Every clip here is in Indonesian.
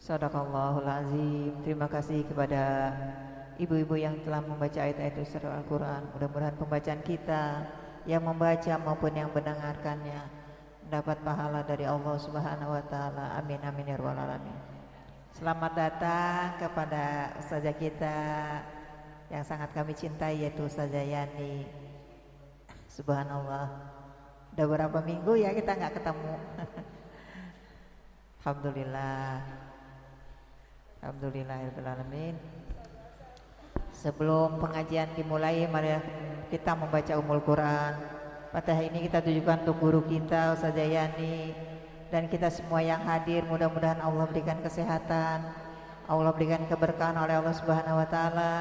Sadaqallahul azim. Terima kasih kepada ibu-ibu yang telah membaca ayat-ayat surat Al-Quran. Mudah-mudahan pembacaan kita yang membaca maupun yang mendengarkannya mendapat pahala dari Allah Subhanahu wa taala. Amin amin ya rabbal alamin. Selamat datang kepada ustazah kita yang sangat kami cintai, yaitu Ustazah Yani. Subhanallah, udah berapa minggu ya kita nggak ketemu. Alhamdulillah, alhamdulillahirobbilalamin. Sebelum pengajian dimulai, mari kita membaca Ummul Quran. Pada hari ini kita tujukan untuk guru kita Ustazah Yani dan kita semua yang hadir. Mudah-mudahan Allah berikan kesehatan, Allah berikan keberkahan oleh Allah Subhanahu wa taala,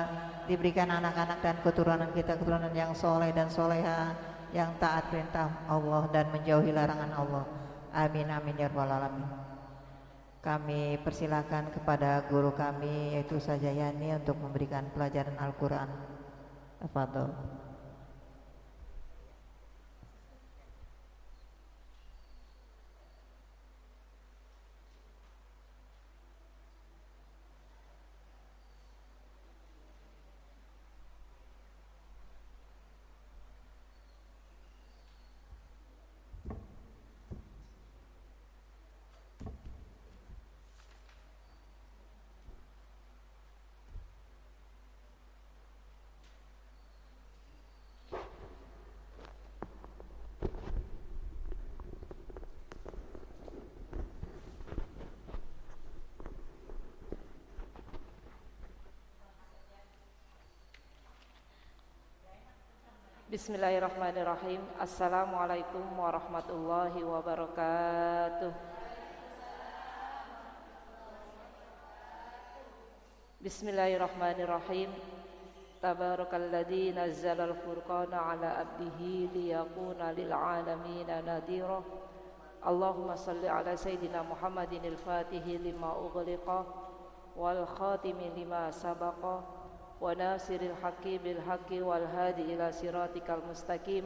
diberikan anak-anak dan keturunan kita keturunan yang soleh dan soleha, yang taat perintah Allah dan menjauhi larangan Allah. Amin amin ya rabbal alamin. Kami persilakan kepada guru kami yaitu Ustazah Yani untuk memberikan pelajaran Al-Quran. Tafadhol. Bismillahirrahmanirrahim. Assalamualaikum warahmatullahi wabarakatuh. Bismillahirrahmanirrahim. Tabarakalladzi nazzalal furqana ala abdihi liyakuna lil alamin nadhira. Allahumma salli ala sayyidina Muhammadinil fatihi lima ughliqa wal khatimi lima sabaqa wa nasiril haqqi bil haqqi wal hadi ila siratikal mustaqim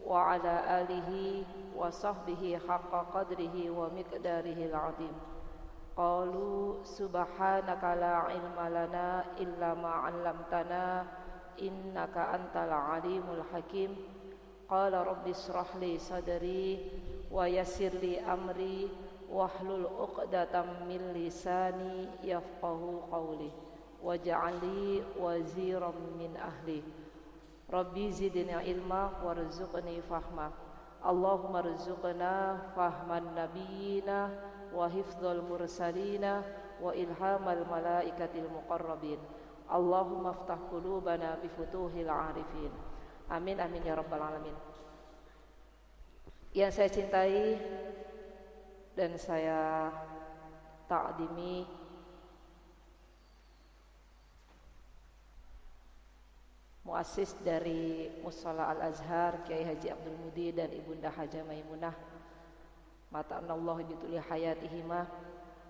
wa ala alihi wa sahbihi haqqa qadrihi wa miqdarihil azim. Qalu subhanaka la ilma lana illa ma 'allamtana innaka antal alimul hakim. Qala rabbi shrah li sadri wa yassir li amri wahlul 'uqdatam min lisani yafqahu qawli waj'alni waziran min ahli. Rabbi zidni ilma warzuqni fahma. Allahumma rzuqna fahman nabiyina wa hifdzal mursalina wa ilhamal malaikatil muqarrabin. Allahumma aftah qulubana bi futuhil arifin. Amin amin ya rabbal alamin. Yang saya cintai dan saya ta'dimi, muassis dari Mushola Al-Azhar Kiai Haji Abdul Mudi dan Ibunda Hajah Maimunah mata'anallahu bituli hayatihima,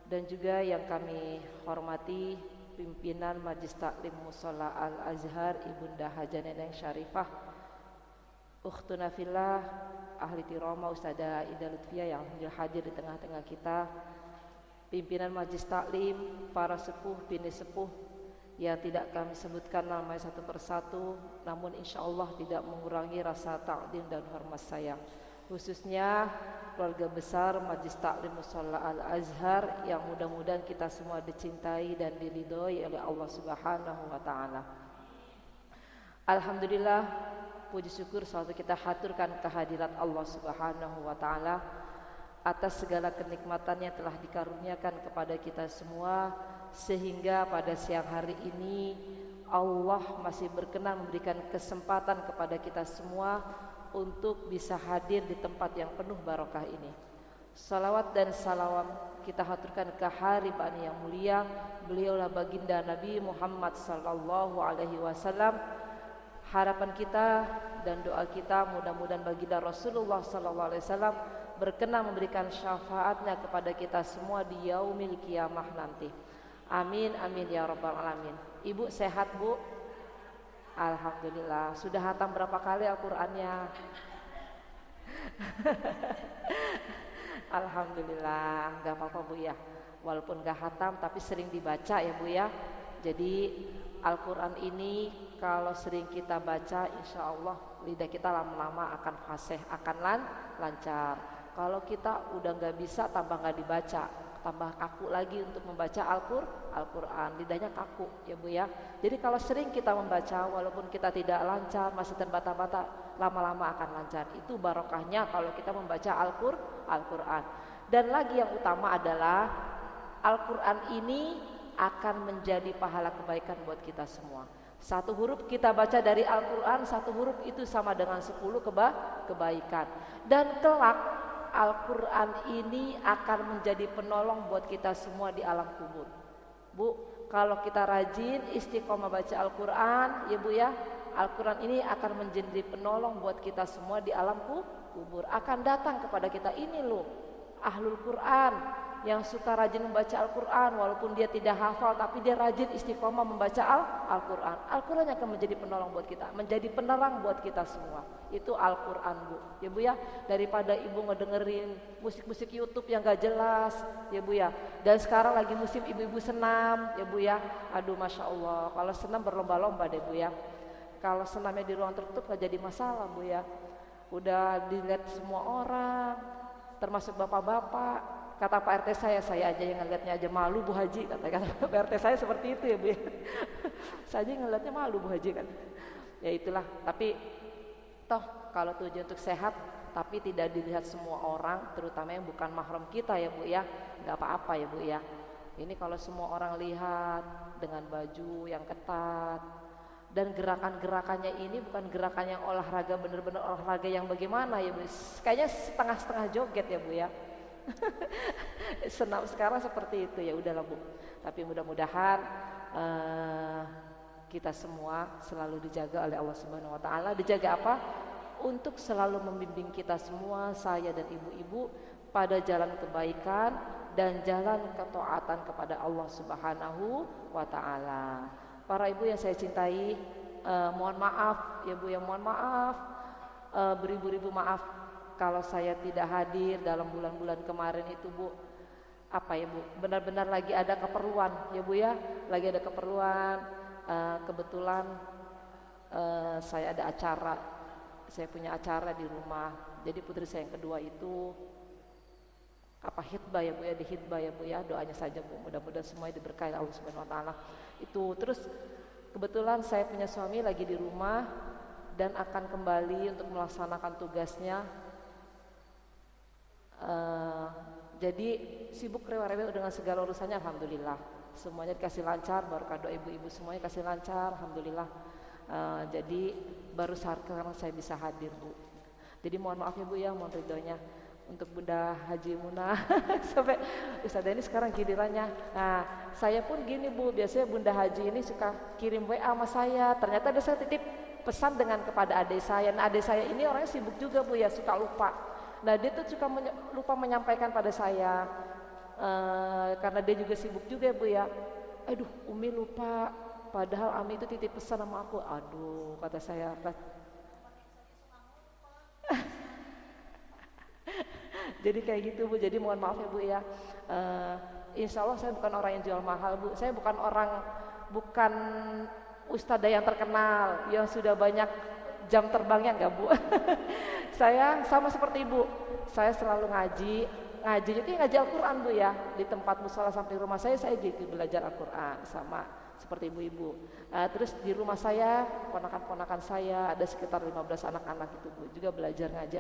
dan juga yang kami hormati pimpinan Majlis Taklim Mushola Al-Azhar Ibunda Hajah Neneng Syarifah, ukhtuna fillah, ahli tiroma Ustazah Ida Lutfiyah yang hadir di tengah-tengah kita, pimpinan Majlis Taklim, para sepuh, bini sepuh yang tidak kami sebutkan namanya satu persatu, namun insya Allah tidak mengurangi rasa takdim dan hormat saya, khususnya keluarga besar Majlis Taklim Mushola Al-Azhar yang mudah-mudahan kita semua dicintai dan diridhoi oleh Allah Subhanahu wa taala. Alhamdulillah, puji syukur selalu kita haturkan kehadirat Allah Subhanahu wa taala atas segala kenikmatan yang telah dikaruniakan kepada kita semua, sehingga pada siang hari ini Allah masih berkenan memberikan kesempatan kepada kita semua untuk bisa hadir di tempat yang penuh barokah ini. Salawat dan salawat kita haturkan ke haribaan yang mulia, beliaulah baginda Nabi Muhammad sallallahu alaihi wasallam. Harapan kita dan doa kita mudah-mudahan baginda Rasulullah sallallahu alaihi wasallam berkenan memberikan syafaatnya kepada kita semua di yaumil kiamah nanti. Amin amin ya rabbal alamin. Ibu sehat, Bu? Alhamdulillah. Sudah hatam berapa kali Al-Qur'annya? Alhamdulillah. Enggak apa-apa, Bu ya. walaupun gak hatam tapi sering dibaca ya Bu ya. Jadi Al-Quran ini kalau sering kita baca, insya Allah lidah kita lama-lama akan fasih, akan lancar. Kalau kita udah nggak bisa, tambah nggak dibaca, tambah kaku lagi untuk membaca Al-Quran, lidahnya kaku ya Bu ya. Jadi kalau sering kita membaca, walaupun kita tidak lancar, masih terbata-bata, lama-lama akan lancar. Itu barokahnya kalau kita membaca Al-Quran. Dan lagi yang utama adalah Al-Quran ini akan menjadi pahala kebaikan buat kita semua. Satu huruf kita baca dari Al-Quran, satu huruf itu sama dengan 10 kebaikan. Dan kelak Al-Quran ini akan menjadi penolong buat kita semua di alam kubur. Bu, kalau kita rajin istiqomah baca Al-Quran ya Bu ya, Al-Quran ini akan menjadi penolong buat kita semua di alam kubur. Akan datang kepada kita, ini loh Ahlul Quran yang suka rajin membaca Al-Quran, walaupun dia tidak hafal tapi dia rajin istiqomah membaca Al-Quran. Al-Quran yang akan menjadi penolong buat kita, menjadi penerang buat kita semua. Itu Al-Quran Bu ya Bu ya. Daripada ibu ngedengerin musik-musik YouTube yang gak jelas ya Bu ya. Dan sekarang lagi musim ibu-ibu senam ya Bu ya. Aduh Masya Allah, kalau senam berlomba-lomba deh Bu ya. Kalau senamnya di ruang tertutup gak jadi masalah Bu ya. Udah dilihat semua orang, termasuk bapak-bapak. Kata Pak RT saya aja yang ngeliatnya aja malu Bu Haji, kata Pak RT saya seperti itu ya Bu ya. Saya aja ngeliatnya malu Bu Haji kan. Ya itulah, tapi toh kalau tujuan untuk sehat tapi tidak dilihat semua orang, terutama yang bukan mahram kita ya Bu ya, nggak apa-apa ya Bu ya. Ini kalau semua orang lihat dengan baju yang ketat dan gerakan-gerakannya ini bukan gerakan yang olahraga, bener-bener olahraga yang bagaimana ya Bu, kayaknya setengah-setengah joget ya Bu ya. Senam sekarang seperti itu ya udahlah Bu. Tapi mudah-mudahan kita semua selalu dijaga oleh Allah Subhanahu Wa Taala. Dijaga apa? Untuk selalu membimbing kita semua, saya dan ibu-ibu pada jalan kebaikan dan jalan ketaatan kepada Allah Subhanahu Wa Taala. Para ibu yang saya cintai, mohon maaf ya Bu ya, mohon maaf, beribu-ribu maaf kalau saya tidak hadir dalam bulan-bulan kemarin itu Bu. Apa ya Bu, benar-benar lagi ada keperluan ya Bu ya, lagi ada keperluan. Kebetulan saya ada acara, saya punya acara di rumah. Jadi putri saya yang kedua itu hitbah ya Bu ya, di hitbah ya Bu ya. Doanya saja Bu, mudah-mudahan semuanya diberkahi Allah Subhanahu Wa Taala. Itu terus kebetulan saya punya suami lagi di rumah dan akan kembali untuk melaksanakan tugasnya. Jadi sibuk rewel-rewel dengan segala urusannya, alhamdulillah semuanya dikasih lancar, berkah doa ibu-ibu semuanya kasih lancar, alhamdulillah. Jadi baru sekarang saya bisa hadir Bu. Jadi mohon maaf ya Bu ya, mohon ridhonya untuk Bunda Haji Muna. Sampai Ustazah ini sekarang gilirannya. Nah saya pun gini Bu, biasanya Bunda Haji ini suka kirim WA sama saya. Ternyata ada saya titip pesan dengan kepada adik saya. Nah adik saya ini orangnya sibuk juga Bu ya, suka lupa. Nah dia tuh suka lupa menyampaikan pada saya, karena dia juga sibuk juga Bu ya. Aduh Umi lupa, padahal Ami itu titip pesan sama aku. Aduh kata saya. Jadi kayak gitu Bu, jadi mohon maaf ya Bu ya. Insya Allah saya bukan orang yang jual mahal Bu. Saya bukan ustadzah yang terkenal, yang sudah banyak jam terbangnya enggak Bu. Saya sama seperti Ibu, saya selalu ngaji itu ngaji Al-Quran Bu ya. Di tempat musola samping rumah saya gitu belajar Al-Quran sama seperti ibu-ibu. Terus di rumah saya, ponakan-ponakan saya ada sekitar 15 anak-anak itu Bu, juga belajar ngaji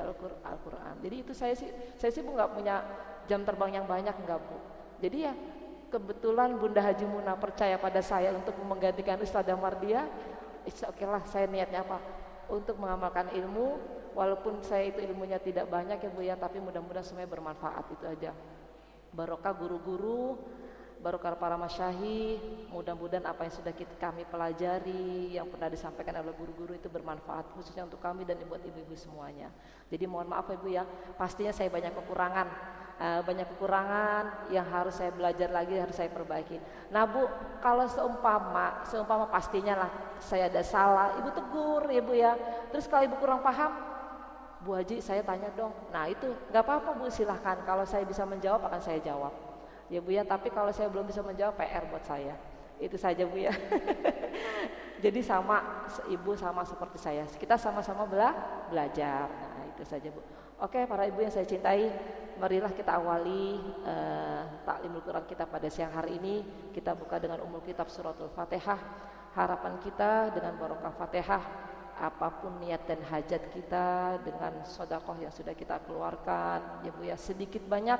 Al-Quran. Jadi itu saya sih Bu nggak punya jam terbang yang banyak enggak Bu. Jadi ya kebetulan Bunda Haji Muna percaya pada saya untuk menggantikan Ustazah Mardia. Oke lah, saya niatnya apa? Untuk mengamalkan ilmu, walaupun saya itu ilmunya tidak banyak ya Bu ya, tapi mudah-mudahan semuanya bermanfaat, itu aja. Barokah guru-guru, barokah para masyayikh, mudah-mudahan apa yang sudah kami pelajari, yang pernah disampaikan oleh guru-guru itu bermanfaat, khususnya untuk kami dan buat ibu-ibu semuanya. Jadi mohon maaf ya Bu ya, pastinya saya banyak kekurangan yang harus saya belajar lagi, harus saya perbaiki. Nah Bu, kalau seumpama pastinya lah saya ada salah, Ibu tegur ya Bu ya. Terus kalau Ibu kurang paham, Bu Haji saya tanya dong. Nah itu nggak apa-apa Bu, silahkan. Kalau saya bisa menjawab akan saya jawab. Ya Bu ya, tapi kalau saya belum bisa menjawab PR buat saya. Itu saja Bu ya. Jadi sama ibu sama seperti saya. Kita sama-sama belajar. Nah, itu saja Bu. Oke, para ibu yang saya cintai, marilah kita awali taklimul Quran kita pada siang hari ini. Kita buka dengan Ummul Kitab Suratul Fatihah. Harapan kita dengan barokah Fatihah, apapun niat dan hajat kita dengan sedekah yang sudah kita keluarkan, ya Bu ya, sedikit banyak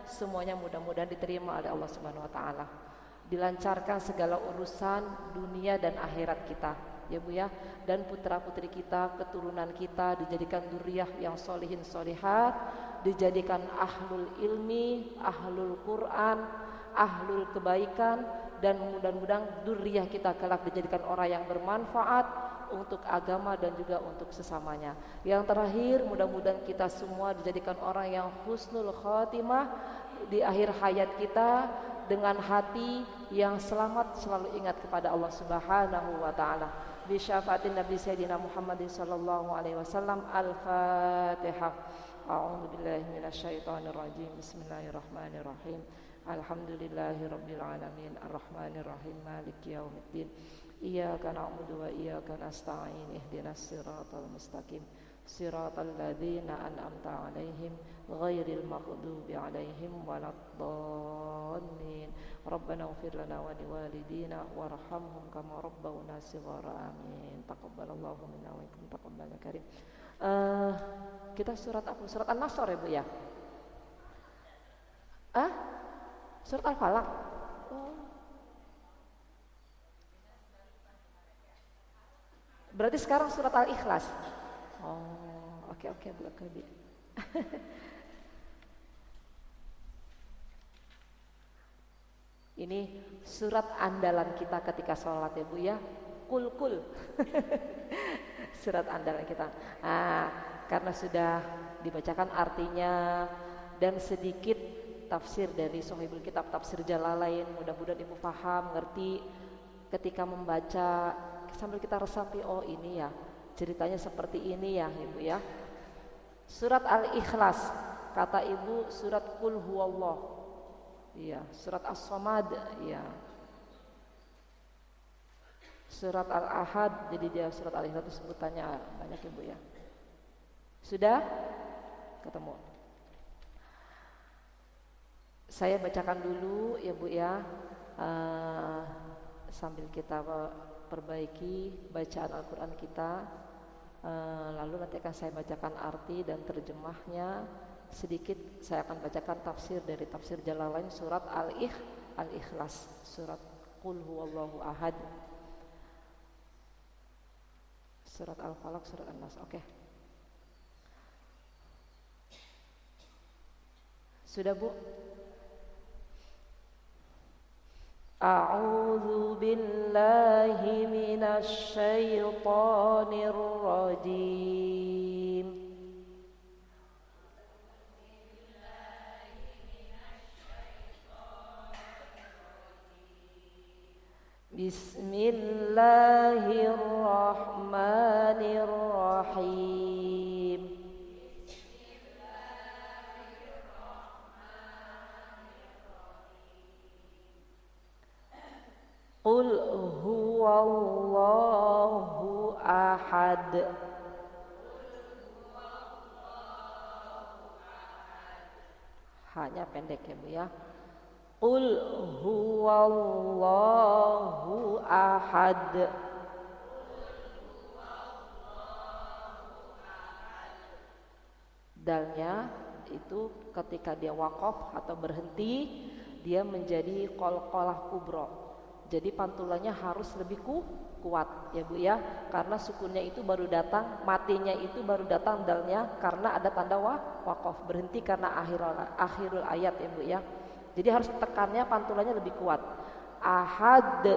semuanya mudah-mudahan diterima oleh Allah Subhanahu wa taala. Dilancarkan segala urusan dunia dan akhirat kita, ya Bu ya, dan putra-putri kita, keturunan kita dijadikan dzurriyyah yang solihin solihat, dijadikan ahlul ilmi, ahlul Quran, ahlul kebaikan, dan mudah-mudahan dzurriyyah kita kelak dijadikan orang yang bermanfaat untuk agama dan juga untuk sesamanya. Yang terakhir, mudah-mudahan kita semua dijadikan orang yang husnul khatimah di akhir hayat kita, dengan hati yang selamat, selalu ingat kepada Allah Subhanahu wa taala. Bi syafaatin Nabi Sayyidina Muhammad sallallahu alaihi wasallam. Al-Fatihah. A'udzu billahi minasyaitonir rajim. Bismillahirrahmanirrahim. Alhamdulillahirabbil alamin. Arrahmanir rahim. Maliki yaumiddin. Iyyaka na'budu wa iyyaka nasta'in. Ihdinas siratal mustaqim. Siratal ladzina an'amta 'alaihim ghairil maghdubi 'alaihim waladdallin. Rabbana ighfir lana wa liwalidina warhamhum kama rabbawna shighara. Amin. Taqabbalallahu minna wa minkum taqabbalan karim. Kita surat apa? Surat An-Nasr ya Bu ya? Surat Al-Falaq. Berarti sekarang surat Al-Ikhlas. Oke Bu. Ini surat andalan kita ketika sholat ya Bu ya. Kul. Surat andalan kita. Karena sudah dibacakan artinya dan sedikit tafsir dari Shahihul Kitab Tafsir Jalalain, mudah-mudahan Ibu paham, ngerti ketika membaca sambil kita resapi, oh ini ya ceritanya seperti ini ya Ibu ya. Surat Al-Ikhlas, kata Ibu surat Qul Huwallah. Iya, surat As-Samad ya. Surat Al-Ahad, jadi dia surat Al-Ikhlas itu sebutannya banyak Ibu ya. Sudah ketemu. Saya bacakan dulu ya Bu ya, sambil kita perbaiki bacaan Al-Quran kita. Lalu nanti akan saya bacakan arti dan terjemahnya. Sedikit saya akan bacakan tafsir dari tafsir Jalalain surat Al-Ikhlas, surat Qul Huwallahu Ahad, surat Al-Falaq, surat An-Nas. Oke. Sudah Bu? A'udzu billahi minasy syaithanir rajim. Bismillahirrahmanirrahim. Qul huwallahu ahad. Hanya pendek ya Bu ya. Qul huwallahu ahad. Dalnya itu ketika dia waqaf atau berhenti, dia menjadi qalqalah kubra. Jadi pantulannya harus lebih kuat ya Bu ya, karena sukunnya itu baru datang, matinya itu baru datang dalnya karena ada tanda waqaf, berhenti karena akhirul ayat ya Bu ya. Jadi harus tekannya pantulannya lebih kuat. Ahad.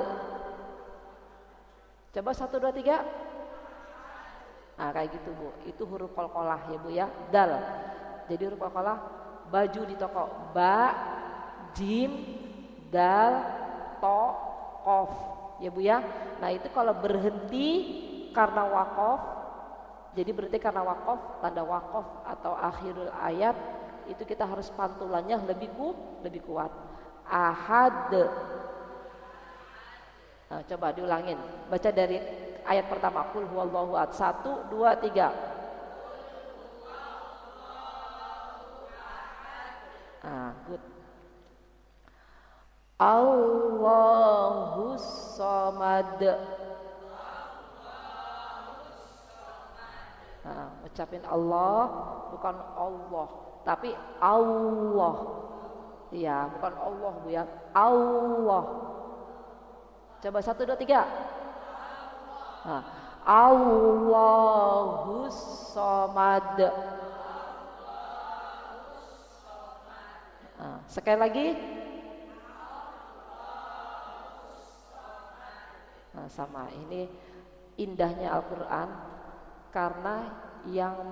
Coba 1 2 3. Nah kayak gitu Bu. Itu huruf qalqalah ya Bu ya. Dal. Jadi huruf qalqalah baju di toko. Ba, jim, dal, to, qaf ya Bu ya. Nah itu kalau berhenti karena waqaf, jadi berhenti karena waqaf, tanda waqaf atau akhirul ayat, itu kita harus pantulannya lebih kuat. Ahad. Nah, coba diulangin. Baca dari ayat pertama. Qul huwallahu ahad. 1, 2, 3. Good. Allahus samad. Ucapin Allah, bukan Allah, tapi Allah. Iya, bukan Allah Bu ya. Allah. Coba 1, 2, 3. Allahus samad. Sekali lagi. Sama, ini indahnya Al-Quran karena yang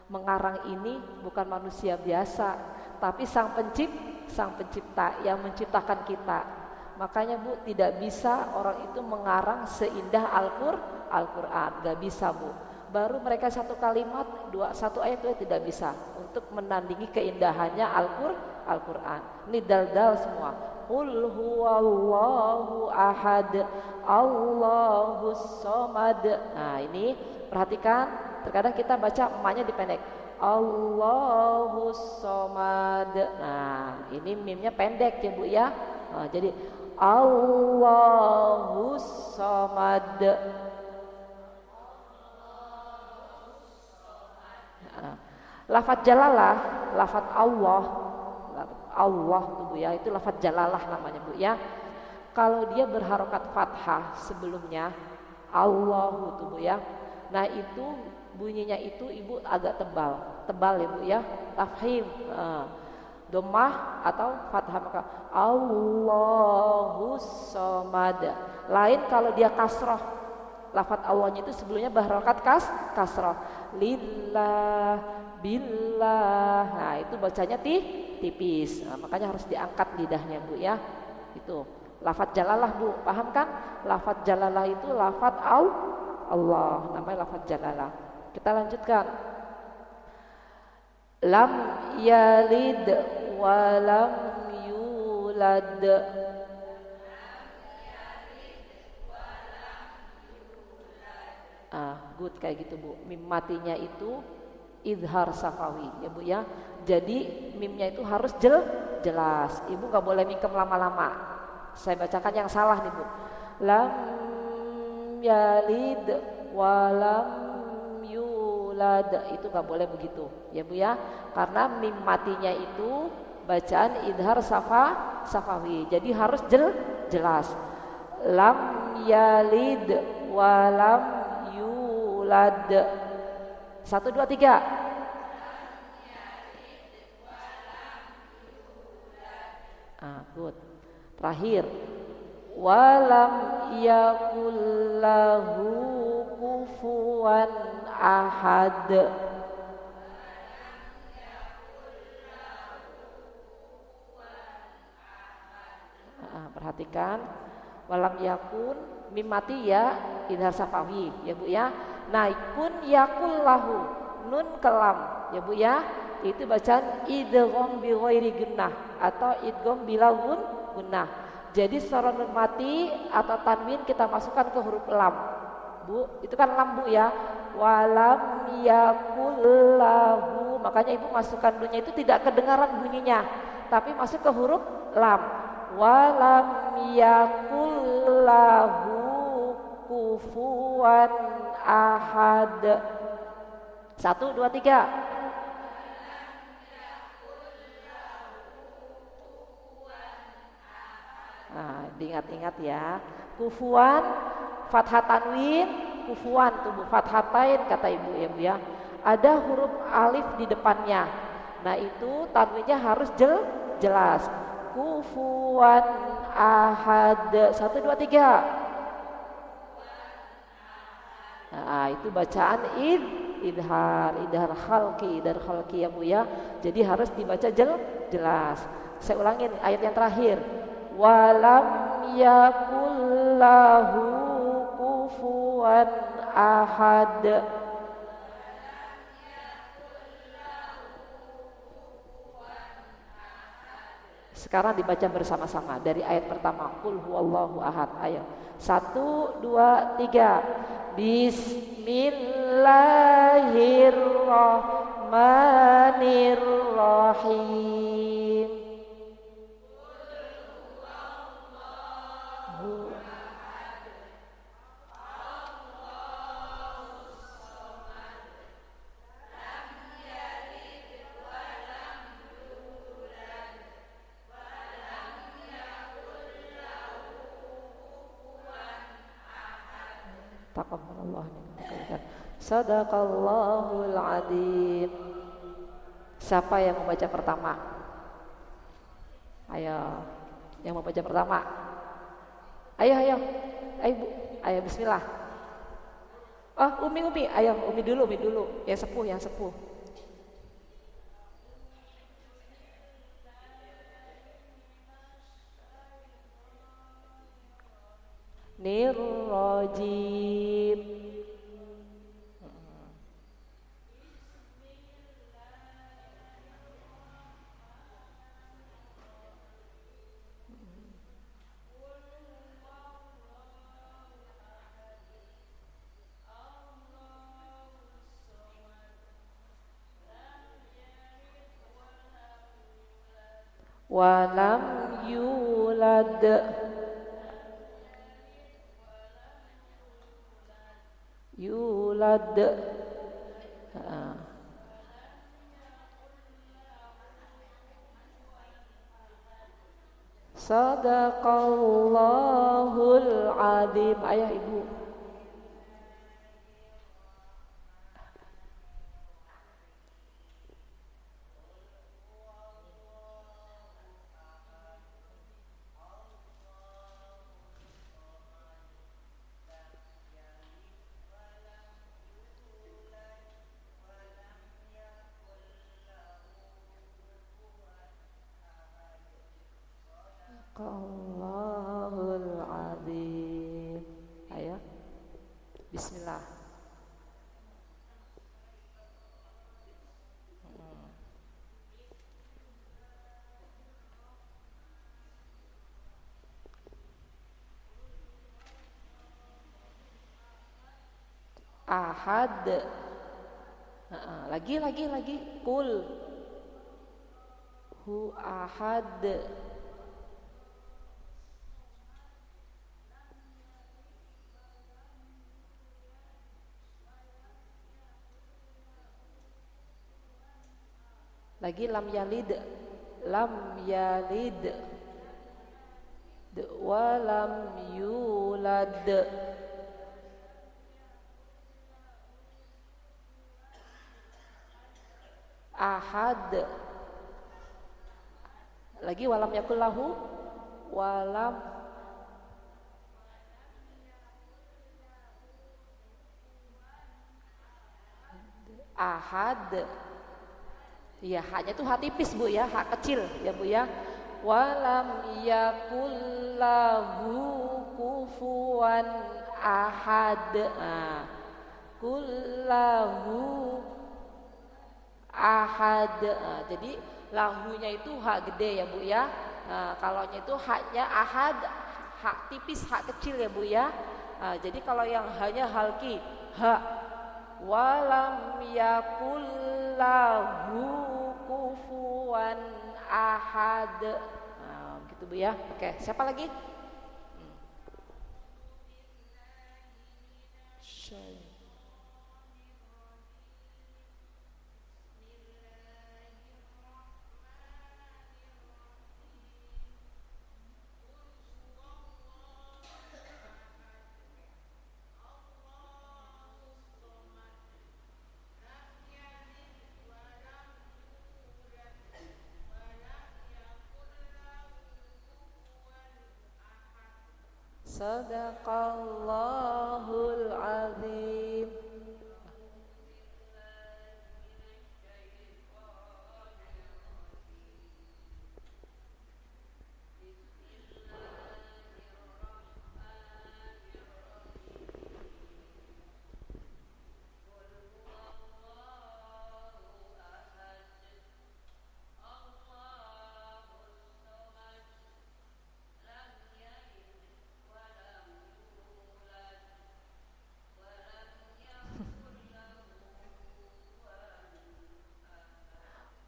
mengarang ini bukan manusia biasa, tapi sang pencipta yang menciptakan kita. Makanya Bu, tidak bisa orang itu mengarang seindah Al-Quran, gak bisa Bu. Baru mereka satu kalimat, satu ayat itu tidak bisa untuk menandingi keindahannya Al-Quran. Ini dal-dal semua. Qul huwallahu ahad, Allahus samad. Nah ini perhatikan, terkadang kita baca emaknya dipendek. Allahus samad. Nah ini mimnya pendek ya Bu ya. Jadi Allahus samad. Lafaz jalalah, lafaz Allah tuh Bu ya, itu lafaz jalalah namanya Bu ya. Kalau dia berharokat fathah sebelumnya Allahu tuh Bu ya. Nah itu bunyinya itu Ibu agak tebal ya Bu ya. Tafhim, dhammah atau fathah, maka Allahus samad. Lain kalau dia kasroh, lafaz Allahnya itu sebelumnya berharokat kasroh. Lillah, billah. Nah itu bacanya tipis. Nah, makanya harus diangkat lidahnya Bu ya. Itu lafaz jalalah Bu, paham kan? Lafaz jalalah itu lafaz Allah, namanya lafaz jalalah. Kita lanjutkan. Lam yalid wa lam yulad. Good kayak gitu Bu. Mim matinya itu idhar safawi ya Bu ya. Jadi mimnya itu harus jelas. Ibu gak boleh mingkem lama-lama. Saya bacakan yang salah nih Bu. Lam yalid walam yulad, itu gak boleh begitu ya Bu ya. Karena mim matinya itu bacaan idhar safawi. Jadi harus jelas. Lam yalid walam yulad. 1, 2, 3. Good. Terakhir. Walam yakullahu kufuwan ahad. Perhatikan. Walam yakun mim mati ya idhar safawi ya Bu ya. Nah kun yakullahu nun kelam ya Bu ya. Itu bacaan idgham bi ghairi gunnah atau idgham bila gunnah. Jadi secara nun mati atau tanwin kita masukkan ke huruf lam. Bu, itu kan lam Bu ya. Walam yakullahu. Makanya Ibu masukkan dunnya itu tidak kedengaran bunyinya, tapi masuk ke huruf lam. Walam yakullahu kufuwan ahad. 1, 2, 3. Nah, diingat-ingat ya. Kufuwan, fathah tanwin, kufuwan tuh Bu, fathatain kata Ibu ya Bu ya. Ada huruf alif di depannya. Nah, itu tanwinnya harus jelas. Kufuwan ahad. 1, 2, 3. Nah, itu bacaan idhar khalqi ya Bu ya. Jadi harus dibaca jelas. Saya ulangin ayat yang terakhir. Walam yakullahu kufuwan ahad. Sekarang dibaca bersama-sama dari ayat pertama. Qul huwallahu ahad. Ayo. 1, 2, 3. Bismillahirrahmanirrahim. Taqabbalallah minna. Sadaqallahul adzim. Siapa yang membaca pertama? Ayo, yang membaca pertama. Ayo, ayo. Ayo, Bu. Ayo bismillah. Oh, Umi. Ayo, Umi dulu. Yang sepuh. Nirrajim. Walam yulad. Yulad. Sadaqallahul adzim. Ayah Ibu. Allahul adzim. Ayo. Bismillah. Ahad. Lagi. Qul hu ahad. Lagi lam yalid wa lam yulad. Ahad. Lagi walam yakul lahu walam ahad. Ya, haknya itu hak tipis Bu ya, hak kecil ya Bu ya. Walam yakul lahu kufuwan ahad. Kullahu ahad. Jadi lahunya itu hak gede ya Bu ya. Kalaunya itu haknya ahad, hak tipis, hak kecil ya Bu ya. Jadi kalau yang hanya halki hak walam yakul lahu kufuwan ahad. Gitu Bu ya. Oke, siapa lagi? Sadaqallahul azim.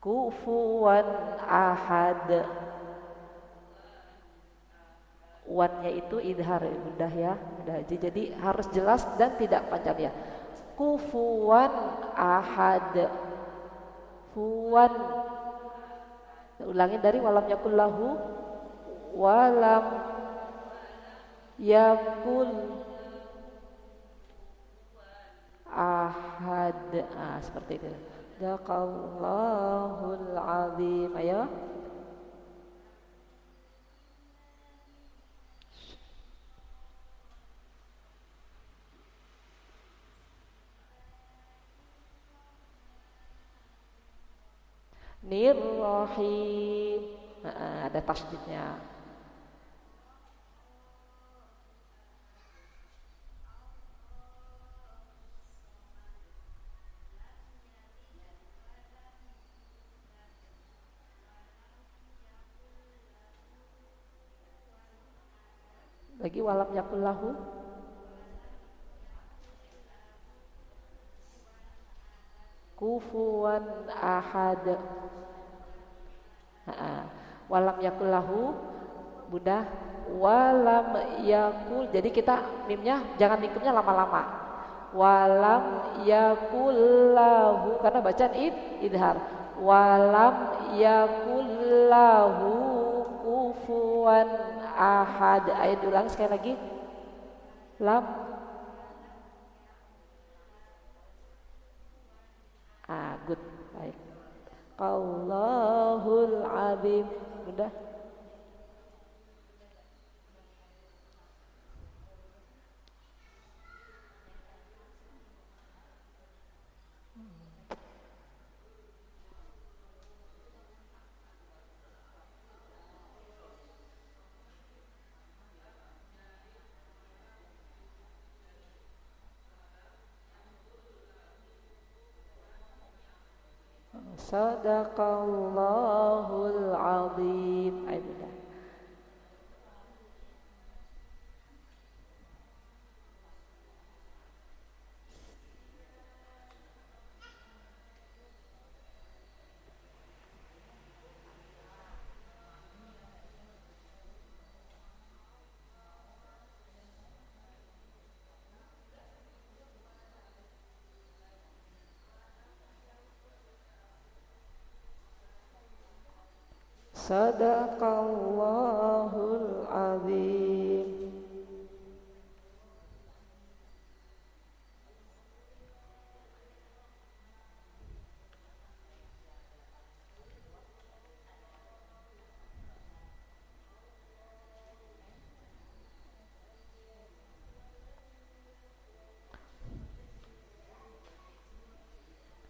kufuwan ahad. Wannya itu idhar mudah ya, mudah aja. Jadi harus jelas dan tidak panjang ya. Kufuwan ahad. Fuwan. Ulangin dari walam yakul lahu walam yakul ahad. Seperti itu. Sadaqallahul azim. Ayo. Nirrahim. Ada tasdidnya. Lagi walam yakul lahu kufuwan ahad. Walam yakul lahu mudah. Walam yakul. Jadi kita mimnya jangan mingkupnya lama-lama. Walam yakul lahu karena bacaan idhar. Walam yakul lahu kufuwan ahad. Ayat ulang sekali lagi. Lam. Good. Baik. Allahul azim. Mudah. Sadaqallahul azim. Ayo mudah. Sadaqallahul azim.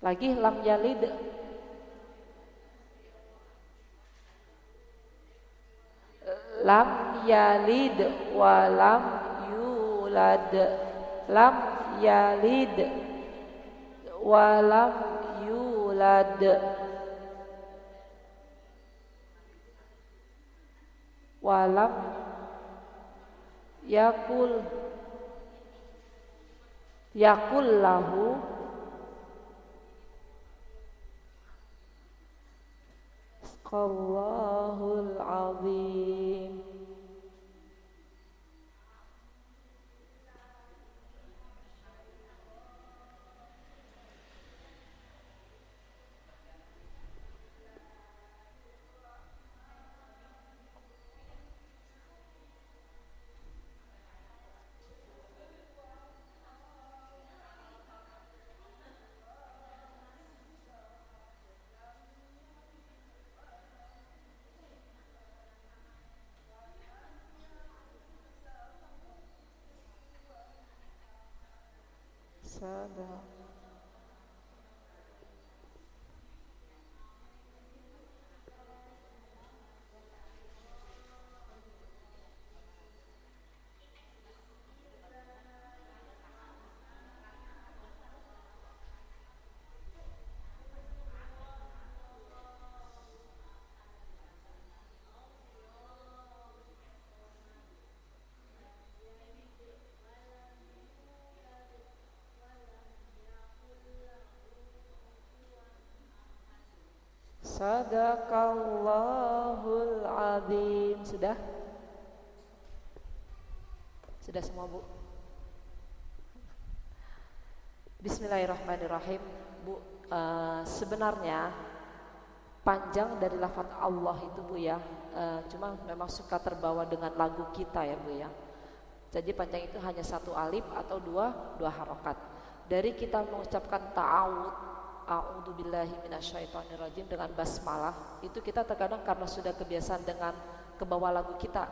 Lagi lam yalid. Lam yalid wa lam yulad. Lam yalid wa lam yulad. Wa lam yakul lahu Allahul azim. Sadaq. Sadaqallahul azim. Sudah? Sudah semua, Bu? Bismillahirrahmanirrahim. Bu, sebenarnya panjang dari lafaz Allah itu, Bu ya, cuma memang suka terbawa dengan lagu kita ya, Bu ya. Jadi panjang itu hanya satu alif atau dua harokat. Dari kita mengucapkan ta'awud, a'udzubillahi minasyaitonirrajim dengan basmalah, itu kita terkadang karena sudah kebiasaan dengan kebawa lagu kita,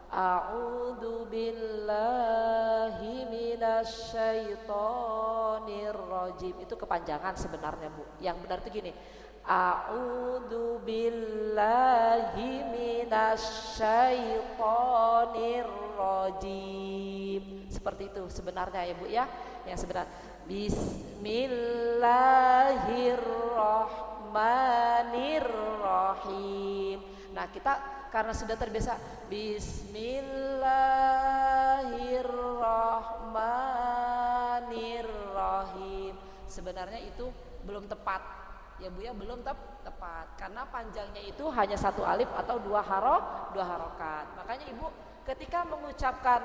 a'udzubillahi minasyaitonirrajim, itu kepanjangan sebenarnya, Bu. Yang benar itu gini, a'udzubillahi minasyaitonirrajim, seperti itu sebenarnya ya, Bu ya. Yang sebenarnya Bismillahirrahmanirrahim. Nah, kita karena sudah terbiasa Bismillahirrahmanirrahim, sebenarnya itu belum tepat ya, Bu ya, belum tepat karena panjangnya itu hanya satu alif atau dua harokat. Makanya Ibu ketika mengucapkan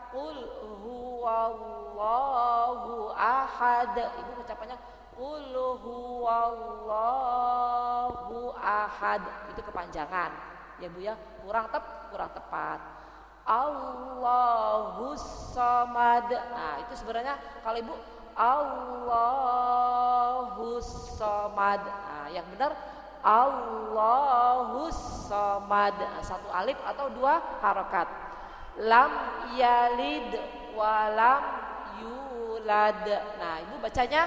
Qul huwallahu ahad, Ibu ucapannya Qul huwallahu ahad, itu kepanjangan ya, Bu ya, kurang tepat. Allahus samad, nah itu sebenarnya kalau Ibu Allahus samad, nah yang benar Allahus samad, satu alif atau dua harokat. Lam yalid walam yulad, nah Ibu bacanya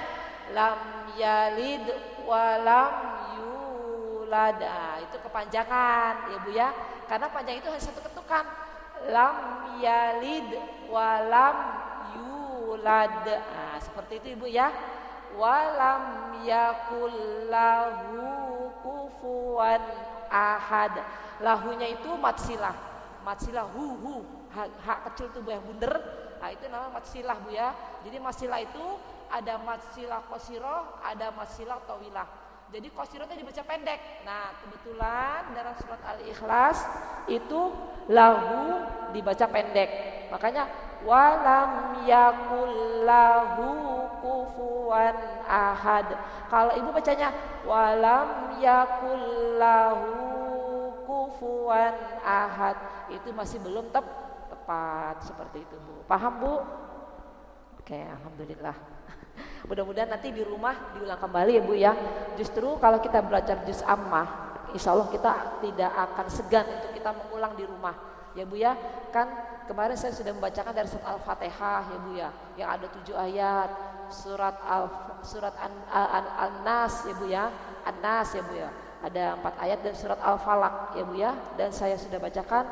lam yalid walam yulad, nah itu kepanjangan ya, Bu ya, karena panjang itu hanya satu ketukan, lam yalid walam yulad, nah seperti itu Ibu ya. Walam yakul lahu kufuwan ahad, lahunya itu matsilah hu hak kecil tuh, Bu yang bunder, nah itu namanya matsilah, Bu ya. Jadi matsilah itu ada matsilah qasirah, ada matsilah tawilah. Jadi qasirah itu dibaca pendek. Nah, kebetulan dalam surat Al-Ikhlas itu lahu dibaca pendek. Makanya walam yakul lahu kufuwan ahad. Kalau Ibu bacanya walam yakul lahu kufuwan ahad, itu masih belum tepat seperti itu, Bu. Paham, Bu? Oke, alhamdulillah. Mudah-mudahan nanti di rumah diulang kembali ya, Bu ya. Justru kalau kita belajar juz ammah, insya Allah kita tidak akan segan untuk kita mengulang di rumah ya, Bu ya. Kan kemarin saya sudah membacakan dari surat Al-Fatihah ya, Bu ya, yang ada 7 ayat, surat An-Nas ya, Bu ya, An-Nas ya, Bu ya, ada 4 ayat, dan surat Al-Falaq ya, Bu ya. Dan saya sudah bacakan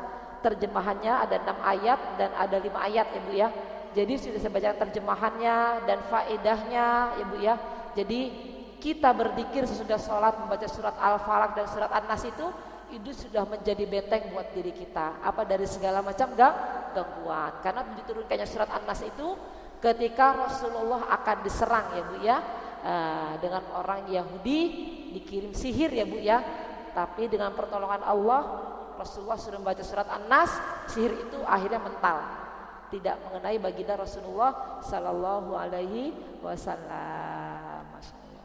terjemahannya, ada 6 ayat dan ada 5 ayat ya, Bu ya. Jadi sudah saya bacakan terjemahannya dan faedahnya ya, Bu ya. Jadi kita berzikir sesudah sholat membaca surat Al-Falaq dan surat An-Nas itu sudah menjadi benteng buat diri kita, apa dari segala macam gangguan. Karena diturunkannya surat An-Nas itu ketika Rasulullah akan diserang ya, Bu ya, dengan orang Yahudi, dikirim sihir ya, Bu ya. Tapi dengan pertolongan Allah, Rasulullah sudah membaca surat An-Nas, sihir itu akhirnya mental, tidak mengenai baginda Rasulullah sallallahu alaihi wasallam. Masya Allah.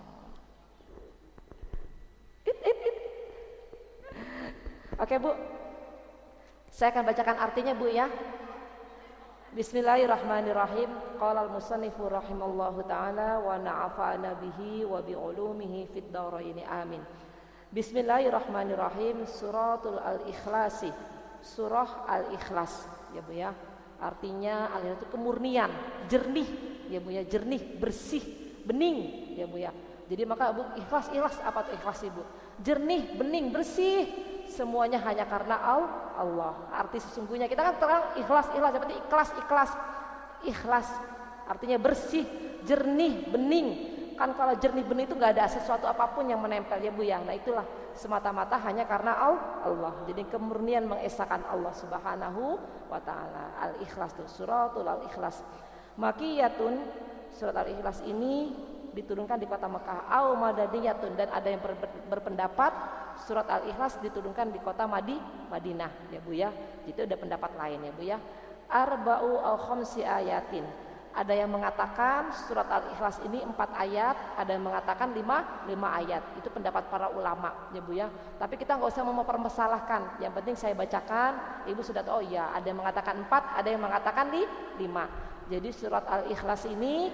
Oke, Bu, saya akan bacakan artinya, Bu ya. Bismillahirrahmanirrahim. Qala al-musannifu rahimallahu ta'ala wa na'afa'ana bihi wa bi'ulumihi fid dharaini amin. Bismillahirrahmanirrahim. Suratul Al-Ikhlasi, surah Al-Ikhlas ya, Bu ya. Artinya al-ikhlas itu kemurnian, jernih ya, Bu ya, jernih, bersih, bening ya, Bu ya. Jadi maka Bu, ikhlas apa tuh ikhlas, Ibu? Jernih, bening, bersih, semuanya hanya karena Allah. Arti sesungguhnya kita kan terang ikhlas seperti ikhlas artinya bersih, jernih, bening. Kan kalau jernih bening itu nggak ada sesuatu apapun yang menempel ya, Bu ya. Nah itulah semata-mata hanya karena Allah. Jadi kemurnian mengesahkan Allah Subhanahu wa taala. Al-Ikhlas itu suratul Al-Ikhlas. Makiyatun, surat Al-Ikhlas ini diturunkan di kota Mekah. Au madaniyatun, dan ada yang berpendapat surat Al-Ikhlas diturunkan di kota Madinah ya Bu ya. Itu ada pendapat lain ya Bu ya. Arba'u au khamsi ayatin. Ada yang mengatakan surat Al-Ikhlas ini 4 ayat, ada yang mengatakan 5 ayat. Itu pendapat para ulama ya Bu ya. Tapi kita nggak usah mempermasalahkan. Yang penting saya bacakan, Ibu sudah tahu. Oh iya, ada yang mengatakan 4, ada yang mengatakan 5. Jadi surat Al-Ikhlas ini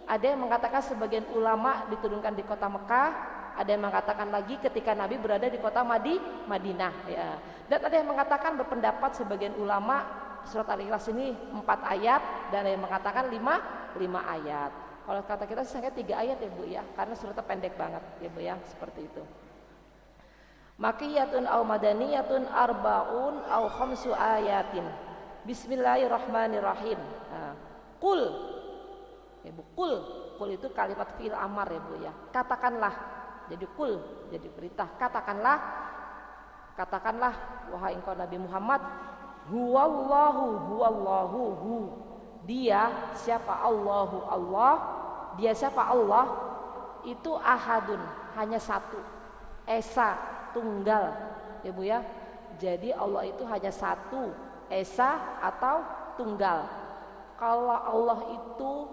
ada yang mengatakan sebagian ulama diturunkan di kota Mekah, ada yang mengatakan lagi ketika Nabi berada di kota Madinah ya. Dan ada yang mengatakan berpendapat sebagian ulama surat Al-Ikhlas ini 4 ayat dan ada yang mengatakan 5 ayat. Kalau kata kita saya 3 ayat ya Bu ya, karena suratnya pendek banget ya Bu ya, seperti itu. Makiyatun au madaniyatun arbaun au khamsu ayatin. Bismillahirrahmanirrahim. Qul ya Bu, qul itu kalimat fi'il amar ya Bu ya. Katakanlah. Jadi qul jadi perintah, katakanlah wahai engkau Nabi Muhammad, huwallahu hu. Dia siapa? Allahu Allah. Dia siapa? Allah. Itu ahadun, hanya satu. Esa, tunggal. Ya Bu ya. Jadi Allah itu hanya satu, esa atau tunggal. Kalau Allah itu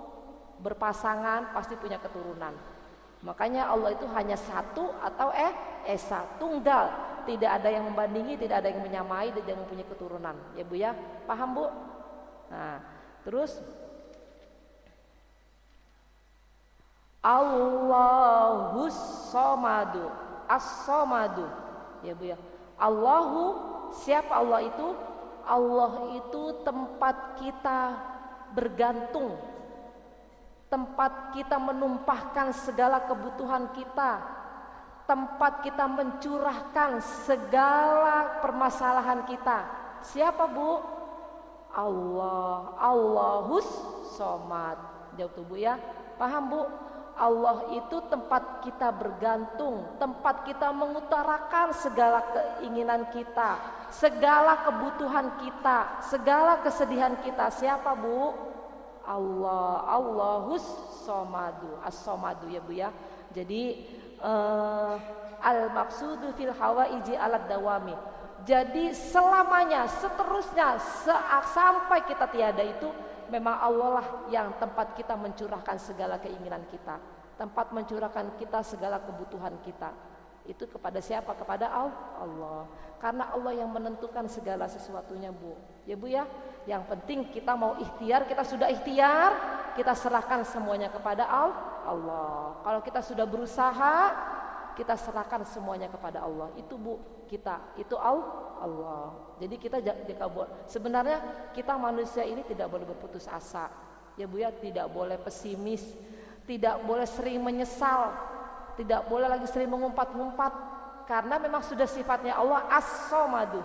berpasangan pasti punya keturunan. Makanya Allah itu hanya satu atau esa, tunggal. Tidak ada yang membandingi, tidak ada yang menyamai, tidak ada yang mempunyai keturunan. Ya Bu ya, paham Bu? Nah, terus Allahus somadu, as-somadu. Ya Bu ya. Allahu, siapa Allah itu? Allah itu tempat kita bergantung, tempat kita menumpahkan segala kebutuhan kita, tempat kita mencurahkan segala permasalahan kita. Siapa Bu? Allah. Allahus somad. Jawab tuh Bu ya. Paham Bu? Allah itu tempat kita bergantung, tempat kita mengutarakan segala keinginan kita, segala kebutuhan kita, segala kesedihan kita. Siapa Bu? Allah. Allahus somadu, as-somadu ya Bu ya. Jadi al-maqsudu fil hawaiji alad dawami. Jadi selamanya, seterusnya, sampai kita tiada itu memang Allah lah yang tempat kita mencurahkan segala keinginan kita, tempat mencurahkan kita segala kebutuhan kita. Itu kepada siapa? Kepada Allah. Karena Allah yang menentukan segala sesuatunya Bu. Ya Bu ya. Yang penting kita mau ikhtiar, kita sudah ikhtiar, kita serahkan semuanya kepada Allah. Kalau kita sudah berusaha, kita serahkan semuanya kepada Allah. Itu Bu, itu Allah. Jadi kita sebenarnya kita manusia ini tidak boleh berputus asa. Ya Bu ya, tidak boleh pesimis, tidak boleh sering menyesal, tidak boleh lagi sering mengumpat-ngumpat, karena memang sudah sifatnya Allah as-somadu.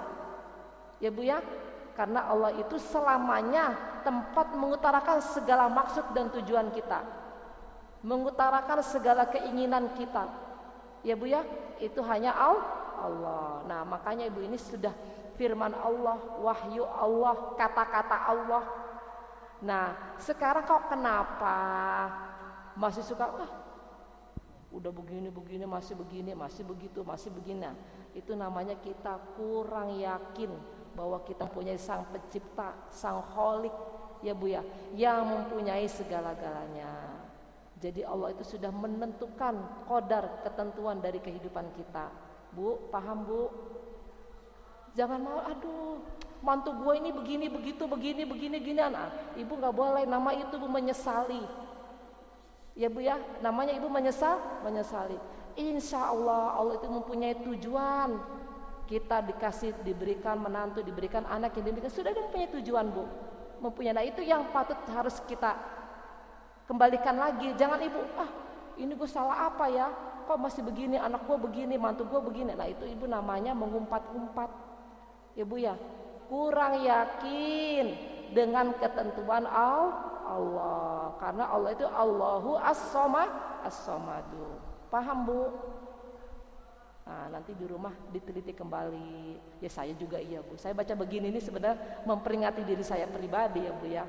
Ya Bu ya, karena Allah itu selamanya tempat mengutarakan segala maksud dan tujuan kita, mengutarakan segala keinginan kita. Ya Bu ya, itu hanya Allah. Nah makanya Ibu ini sudah firman Allah, wahyu Allah, kata-kata Allah. Nah sekarang kok kenapa masih suka udah begini masih begini, masih begitu, masih begini. Nah, itu namanya kita kurang yakin bahwa kita mempunyai sang pencipta, sang kholik ya Bu ya, yang mempunyai segala-galanya. Jadi Allah itu sudah menentukan qadar, ketentuan dari kehidupan kita. Bu, paham Bu? Jangan mau, aduh mantu gue ini begini, begitu, begini, gini. Nah, Ibu gak boleh, nama itu Bu menyesali. Ya Bu ya, namanya Ibu menyesali. Insya Allah, Allah itu mempunyai tujuan. Kita diberikan menantu, diberikan anak yang diberikan, sudah mempunyai tujuan Bu. Nah itu yang patut harus kita kembalikan lagi. Jangan Ibu, ini gue salah apa ya? Kok masih begini, anak gue begini, mantu gue begini. Nah itu Ibu namanya mengumpat-umpat. Ya Bu ya, kurang yakin dengan ketentuan Allah. Karena Allah itu Allahu as-somadu. Paham Bu? Nah, nanti di rumah diteliti kembali. Ya saya juga iya Bu. Saya baca begini ini sebenarnya memperingati diri saya pribadi ya Bu ya.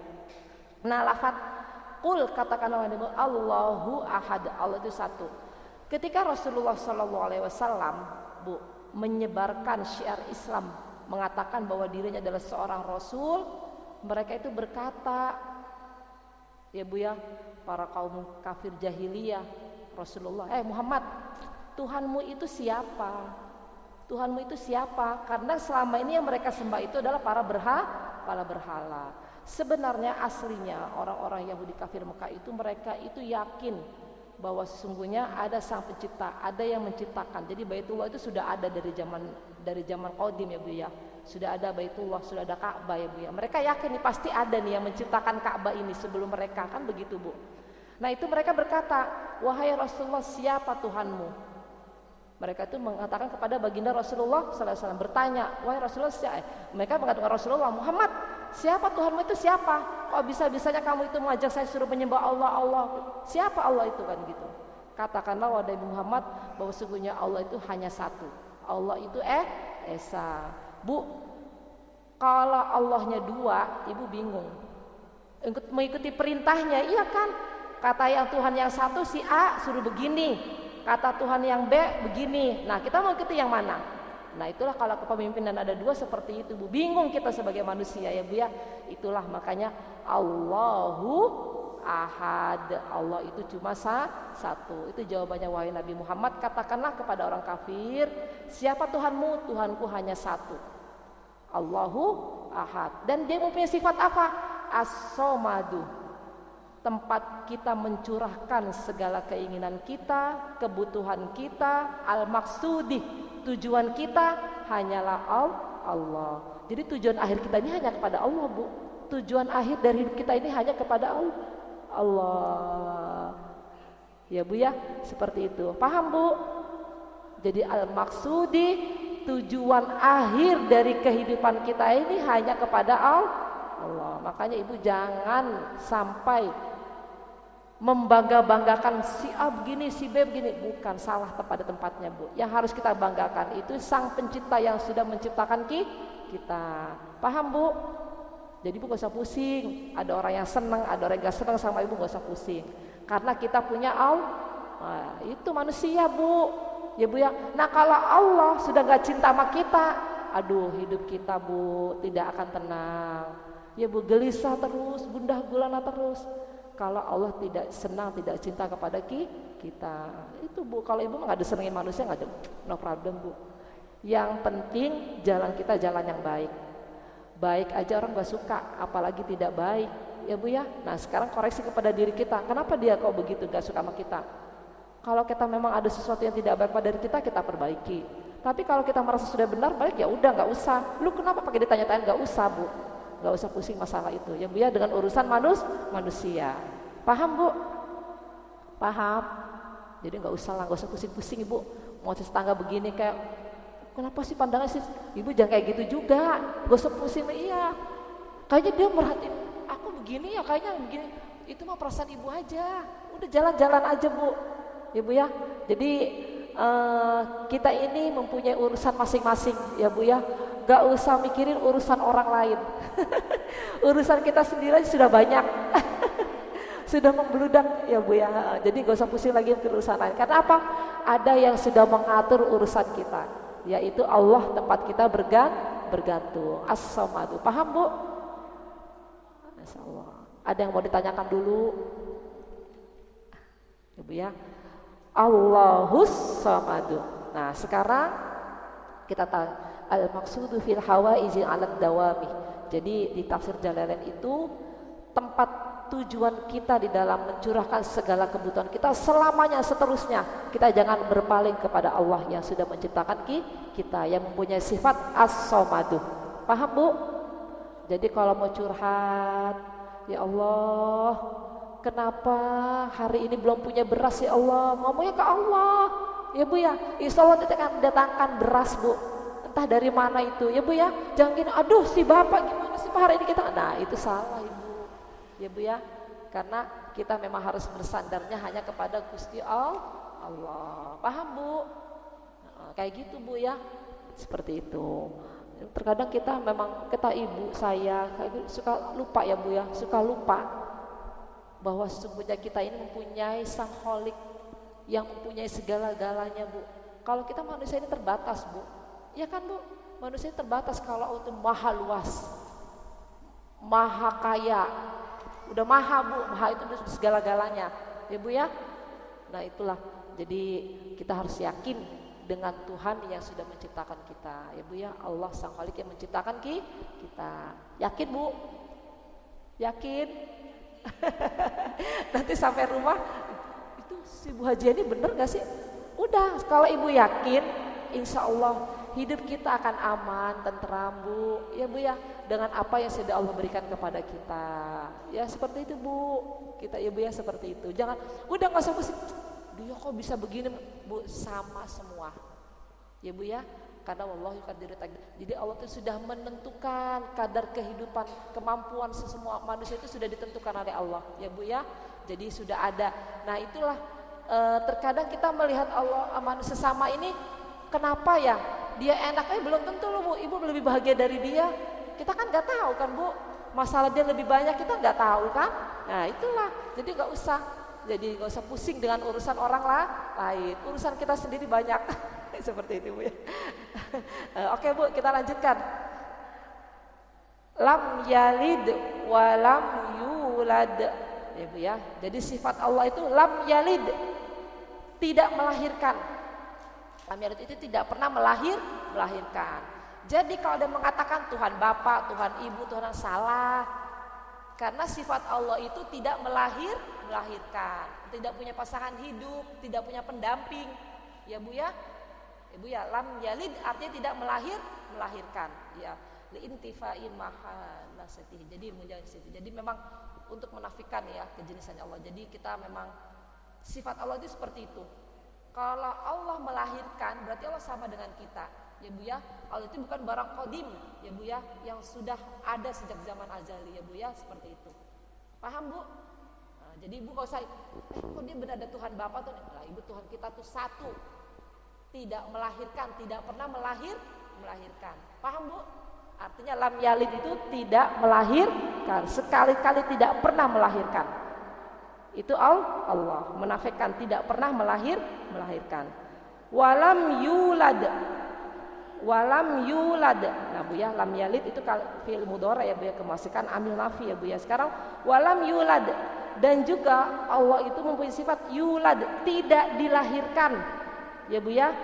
Nah lafaz qul, katakanlah Allahu ahad, Allah itu satu. Ketika Rasulullah SAW Bu menyebarkan syiar Islam, mengatakan bahwa dirinya adalah seorang rasul, mereka itu berkata, ya Bu ya, para kaum kafir jahiliyah, Rasulullah, Muhammad, Tuhanmu itu siapa? Tuhanmu itu siapa? Karena selama ini yang mereka sembah itu adalah para berhala. Sebenarnya aslinya orang-orang Yahudi kafir Mekah itu, mereka itu yakin bahwa sesungguhnya ada sang pencipta, ada yang menciptakan. Jadi Baitullah itu sudah ada dari zaman qadim ya Bu ya. Sudah ada Baitullah, sudah ada Ka'bah ya Bu ya. Mereka yakin nih pasti ada nih yang menciptakan Ka'bah ini sebelum mereka, kan begitu Bu. Nah itu mereka berkata, wahai Rasulullah, siapa Tuhanmu? Mereka itu mengatakan kepada baginda Rasulullah SAW, bertanya, wahai Rasulullah siapa? Mereka mengatakan Rasulullah, Muhammad, siapa Tuhanmu itu siapa? Kok bisa-bisanya kamu itu mengajak saya suruh menyembah Allah? Siapa Allah itu, kan gitu. Katakanlah wahai Muhammad bahwa sesungguhnya Allah itu hanya satu. Allah itu Esa. Bu, kalau Allahnya dua, ibu bingung. Mengikuti perintahnya, iya kan? Kata yang Tuhan yang satu si A suruh begini, kata Tuhan yang B begini. Nah kita mau ikuti yang mana? Nah itulah kalau kepemimpinan ada dua seperti itu Bu. Bingung kita sebagai manusia ya Bu ya. Itulah makanya Allahu Ahad. Allah itu cuma satu. Itu jawabannya wahai Nabi Muhammad. Katakanlah kepada orang kafir, siapa Tuhanmu? Tuhanku hanya satu, Allahu Ahad. Dan dia mempunyai sifat apa? As-Somadu. Tempat kita mencurahkan segala keinginan kita, kebutuhan kita, al-maksudi, tujuan kita hanyalah Allah. Jadi tujuan akhir kita ini hanya kepada Allah Bu. Tujuan akhir dari hidup kita ini hanya kepada Allah. Ya Bu ya, seperti itu. Paham Bu? Jadi al-maksudi, tujuan akhir dari kehidupan kita ini hanya kepada Allah. Makanya ibu jangan sampai membangga-banggakan si A begini, si B begini. Bukan, salah pada tempatnya Bu. Yang harus kita banggakan itu sang pencipta yang sudah menciptakan kita. Paham Bu? Jadi ibu gak usah pusing. Ada orang yang senang, ada orang yang gak senang sama ibu, gak usah pusing. Karena kita punya Allah. Nah, itu manusia Bu. Ya Bu ya. Nah kalau Allah sudah gak cinta sama kita, aduh hidup kita Bu tidak akan tenang. Ya Bu, gelisah terus, gundah gulana terus. Kalau Allah tidak senang, tidak cinta kepada kita, itu Bu. Kalau ibu nggak ada senengin manusia, nggak ada, no problem Bu. Yang penting jalan kita jalan yang baik. Baik aja orang nggak suka, apalagi tidak baik, ya Bu ya. Nah sekarang koreksi kepada diri kita. Kenapa dia kok begitu nggak suka sama kita? Kalau kita memang ada sesuatu yang tidak baik pada diri kita perbaiki. Tapi kalau kita merasa sudah benar baik, ya udah nggak usah. Lu kenapa pakai ditanya-tanya? Nggak usah Bu. Gak usah pusing masalah itu ya Bu ya, dengan urusan manusia. Paham Bu? Paham? Jadi gak usah pusing-pusing Ibu. Mau tetangga begini kayak, kenapa sih pandangan sih? Ibu jangan kayak gitu juga. Gak usah pusing. Iya, kayaknya dia merhatiin aku begini ya, kayaknya begini. Itu mah perasaan ibu aja. Udah jalan-jalan aja Bu. Ya Bu ya. Jadi kita ini mempunyai urusan masing-masing ya Bu ya. Gak usah mikirin urusan orang lain. Urusan kita sendiri sudah banyak. Sudah membludak ya Bu ya. Jadi gak usah pusing lagi ke urusan lain. Karena apa? Ada yang sudah mengatur urusan kita, yaitu Allah tempat kita bergantung. As-Somadu. Paham Bu? Masyaallah. Ada yang mau ditanyakan dulu? Ya Bu ya. Allahus Somadu. Nah sekarang kita tahu al-maqsudu fil hawaiji 'alad dawami. Jadi di tafsir Jalalain itu tempat tujuan kita di dalam mencurahkan segala kebutuhan kita selamanya, seterusnya. Kita jangan berpaling kepada Allah yang sudah menciptakan kita, yang mempunyai sifat as-somadu. Paham Bu? Jadi kalau mau curhat, ya Allah, kenapa hari ini belum punya beras ya Allah? Ngomongnya ke Allah. Ya Bu ya, insya Allah akan datangkan beras Bu. Entah dari mana itu ya Bu ya. Jangan gini, aduh si bapak gimana sih Pak hari ini kita. Nah itu salah Ibu ya Bu ya. Karena kita memang harus bersandarnya hanya kepada Gusti Allah. Paham Bu? Nah, kayak gitu Bu ya. Seperti itu. Terkadang kita memang, kita ibu saya suka lupa ya Bu ya. Suka lupa bahwa sesungguhnya kita ini mempunyai sang Kholik yang mempunyai segala-galanya Bu. Kalau kita manusia ini terbatas Bu. Ya kan Bu, manusia terbatas. Kalau Allah itu maha luas, maha kaya, udah maha Bu, maha itu segala-galanya ya Bu ya. Nah itulah, jadi kita harus yakin dengan Tuhan yang sudah menciptakan kita ya Bu ya. Allah Sang Khalik yang menciptakan kita. Yakin Bu? Yakin? Nanti sampai rumah, itu si Bu Haji ini bener gak sih? Udah, kalau Ibu yakin, insya Allah hidup kita akan aman, tentram Bu ya Bu ya, dengan apa yang sudah Allah berikan kepada kita ya. Seperti itu Bu, kita ya Bu ya, seperti itu. Jangan, udah gak usah pusing, dia kok bisa begini Bu, sama semua ya Bu ya. Karena wallahu yuqaddiru taqdir. Jadi Allah itu sudah menentukan kadar kehidupan, kemampuan semua manusia itu sudah ditentukan oleh Allah ya Bu ya. Jadi sudah ada. Nah itulah terkadang kita melihat Allah manusia sesama ini, kenapa ya dia enaknya belum tentu loh Bu, Ibu lebih bahagia dari dia. Kita kan nggak tahu kan Bu, masalah dia lebih banyak kita nggak tahu kan. Nah itulah, jadi nggak usah pusing dengan urusan orang lain, urusan kita sendiri banyak. Seperti itu Bu ya. Oke Bu, kita lanjutkan. Lam yalid walam yulad ya Bu ya. Jadi sifat Allah itu lam yalid, tidak melahirkan. Lam yalid itu tidak pernah melahirkan. Jadi kalau ada mengatakan Tuhan Bapa, Tuhan Ibu, Tuhan salah. Karena sifat Allah itu tidak melahirkan, tidak punya pasangan hidup, tidak punya pendamping. Ya Bu ya. Ibu ya, lam yalid artinya tidak melahirkan ya, liintifai mahanasatihi. Jadi menjadi situ. Jadi memang untuk menafikan ya kejenisannya Allah. Jadi kita memang sifat Allah itu seperti itu. Kalau Allah melahirkan berarti Allah sama dengan kita ya Bu ya. Allah itu bukan barang qadim ya Bu ya, yang sudah ada sejak zaman azali ya Bu ya, seperti itu. Paham Bu? Nah, jadi Ibu kalau saya kok dia benar ada Tuhan Bapa tuh. Nah, Ibu Tuhan kita tuh satu. Tidak melahirkan, tidak pernah melahirkan. Paham Bu? Artinya lam yalid itu tidak melahirkan, sekali-kali tidak pernah melahirkan. Itu Allah menafikan, tidak pernah melahirkan. Walam yulad. Nah Bu ya, lam yalid itu fi'il mudhari ya Bu ya, kemasikan amil nafi ya Bu ya. Sekarang walam yulad, dan juga Allah itu mempunyai sifat yulad, tidak dilahirkan. Ya Bu ya,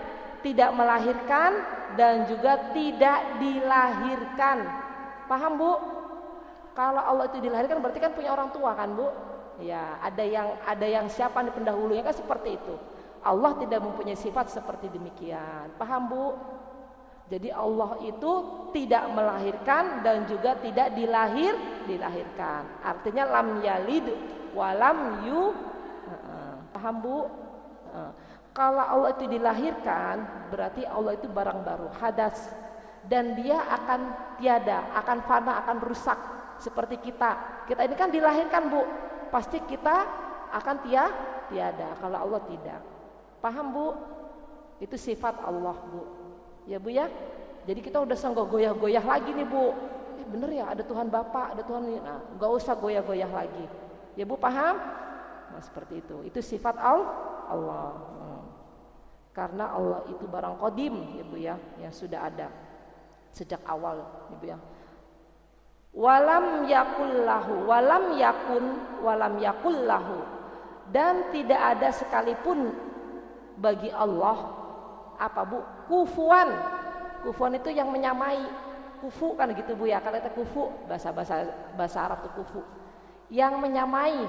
tidak melahirkan dan juga tidak dilahirkan. Paham Bu? Kalau Allah itu dilahirkan berarti kan punya orang tua kan Bu? Ya, ada yang siapa di pendahulunya kan seperti itu. Allah tidak mempunyai sifat seperti demikian. Paham Bu? Jadi Allah itu tidak melahirkan dan juga tidak dilahirkan. Artinya lam yalid walam yu. Paham Bu? Kalau Allah itu dilahirkan berarti Allah itu barang baru, hadas, dan dia akan tiada, akan fana, akan rusak seperti kita. Kita ini kan dilahirkan Bu, pasti kita akan tiada. Kalau Allah tidak. Paham Bu? Itu sifat Allah Bu. Ya Bu ya. Jadi kita udah nggak goyah-goyah lagi nih Bu. Bener ya, ada Tuhan Bapa, ada Tuhan. Nah, nggak usah goyah-goyah lagi. Ya Bu, paham? Nah seperti itu. Itu sifat Allah. Karena Allah itu barang qadim ya Bu ya, yang sudah ada sejak awal ya Bu ya. Walam yakul lahu, dan tidak ada sekalipun bagi Allah apa Bu? Kufuan. Kufuan itu yang menyamai. Kufu kan gitu Bu ya, kalau kita kufu bahasa Arab itu kufu. Yang menyamai.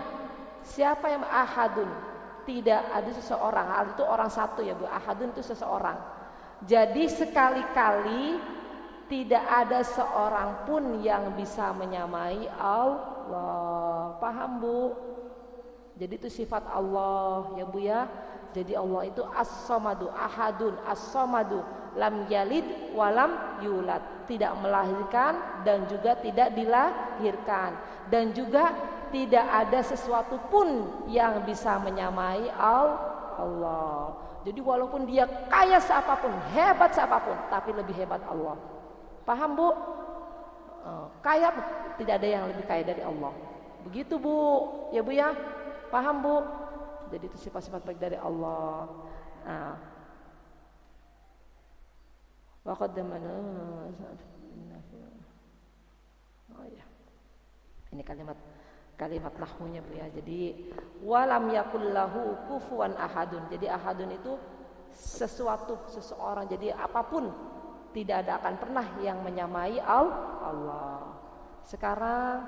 Siapa yang ahadun? Tidak ada seseorang, hal itu orang satu ya Bu. Ahadun itu seseorang. Jadi sekali-kali tidak ada seorang pun yang bisa menyamai Allah. Paham Bu? Jadi itu sifat Allah ya Bu ya. Jadi Allah itu as-samadu, ahadun, as-samadu, lam yalid walam yulad, tidak melahirkan dan juga tidak dilahirkan, dan juga tidak ada sesuatu pun yang bisa menyamai Allah. Jadi walaupun dia kaya seapapun, hebat seapapun, tapi lebih hebat Allah. Paham Bu? Kaya, tidak ada yang lebih kaya dari Allah. Begitu Bu, ya Bu ya. Paham Bu? Jadi itu sifat-sifat baik dari Allah. Nah, Wa qaddamana. Oh ya. Ini kalimat nahwunya Bu ya. Jadi walam yakul lahu kufuwan ahadun. Jadi ahadun itu seseorang. Jadi apapun tidak ada akan pernah yang menyamai Allah. Sekarang